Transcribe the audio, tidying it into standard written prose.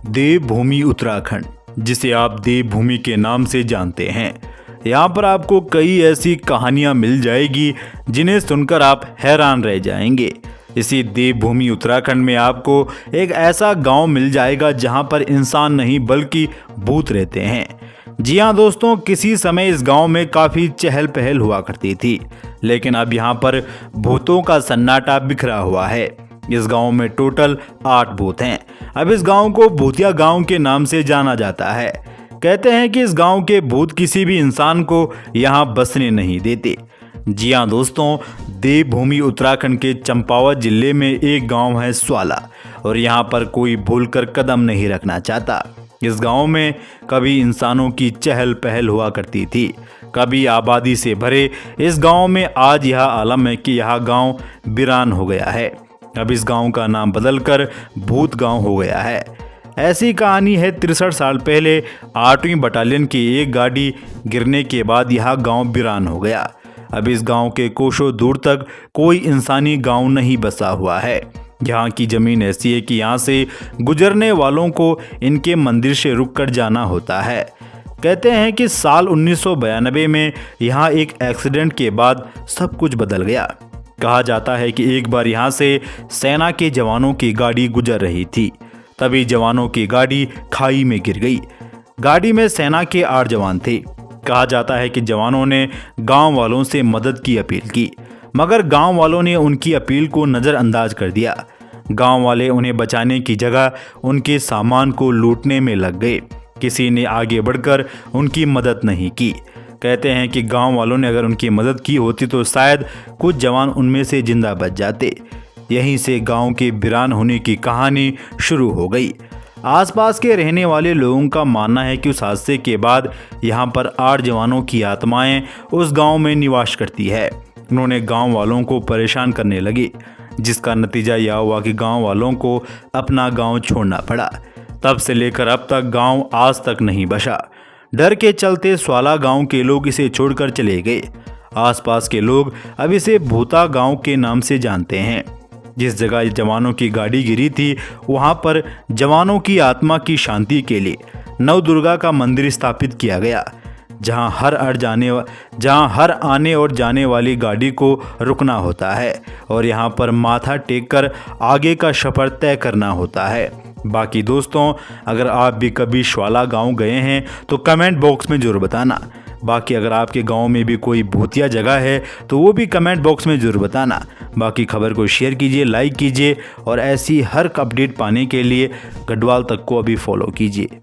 देवभूमि उत्तराखंड, जिसे आप देवभूमि के नाम से जानते हैं। यहाँ पर आपको कई ऐसी कहानियाँ मिल जाएगी जिन्हें सुनकर आप हैरान रह जाएंगे। इसी देवभूमि उत्तराखंड में आपको एक ऐसा गांव मिल जाएगा जहां पर इंसान नहीं बल्कि भूत रहते हैं। जी हाँ दोस्तों, किसी समय इस गांव में काफ़ी चहल पहल हुआ करती थी, लेकिन अब यहाँ पर भूतों का सन्नाटा बिखरा हुआ है। इस गांव में टोटल 8 भूत हैं। अब इस गांव को भूतिया गांव के नाम से जाना जाता है। कहते हैं कि इस गांव के भूत किसी भी इंसान को यहाँ बसने नहीं देते। जी हाँ दोस्तों, देवभूमि उत्तराखंड के चंपावत जिले में एक गांव है स्वाला, और यहाँ पर कोई भूलकर कदम नहीं रखना चाहता। इस गांव में कभी इंसानों की चहल पहल हुआ करती थी, कभी आबादी से भरे इस गांव में आज यह आलम है कि यह गांव वीरान हो गया है। अब इस गांव का नाम बदलकर भूत गांव हो गया है। ऐसी कहानी है 63 साल पहले 8वीं बटालियन की एक गाड़ी गिरने के बाद यह गांव वीरान हो गया। अब इस गांव के कोसों दूर तक कोई इंसानी गांव नहीं बसा हुआ है। यहाँ की ज़मीन ऐसी है कि यहाँ से गुजरने वालों को इनके मंदिर से रुककर जाना होता है। कहते हैं कि साल 1992 में यहाँ एक एक्सीडेंट के बाद सब कुछ बदल गया। कहा जाता है कि एक बार यहाँ से सेना के जवानों की गाड़ी गुजर रही थी, तभी जवानों की गाड़ी खाई में गिर गई। गाड़ी में सेना के 8 जवान थे। कहा जाता है कि जवानों ने गांव वालों से मदद की अपील की, मगर गांव वालों ने उनकी अपील को नज़रअंदाज कर दिया। गांव वाले उन्हें बचाने की जगह उनके सामान को लूटने में लग गए। किसी ने आगे बढ़कर उनकी मदद नहीं की। कहते हैं कि गांव वालों ने अगर उनकी मदद की होती तो शायद कुछ जवान उनमें से जिंदा बच जाते। यहीं से गांव के वीरान होने की कहानी शुरू हो गई। आसपास के रहने वाले लोगों का मानना है कि उस हादसे के बाद यहाँ पर 8 जवानों की आत्माएं उस गांव में निवास करती है। उन्होंने गांव वालों को परेशान करने लगी, जिसका नतीजा यह हुआ कि गांव वालों को अपना गांव छोड़ना पड़ा। तब से लेकर अब तक गांव आज तक नहीं बचा। डर के चलते स्वाला गांव के लोग इसे छोड़कर चले गए। आसपास के लोग अब इसे भूता गांव के नाम से जानते हैं। जिस जगह जवानों की गाड़ी गिरी थी वहां पर जवानों की आत्मा की शांति के लिए नवदुर्गा का मंदिर स्थापित किया गया, जहां हर आने और जाने वाली गाड़ी को रुकना होता है और यहां पर माथा टेककर आगे का सफर तय करना होता है। बाकी दोस्तों, अगर आप भी कभी स्वाला गांव गए हैं तो कमेंट बॉक्स में ज़रूर बताना। बाकी अगर आपके गांव में भी कोई भूतिया जगह है तो वो भी कमेंट बॉक्स में ज़रूर बताना। बाकी खबर को शेयर कीजिए, लाइक कीजिए और ऐसी हर अपडेट पाने के लिए गढ़वाल तक को अभी फॉलो कीजिए।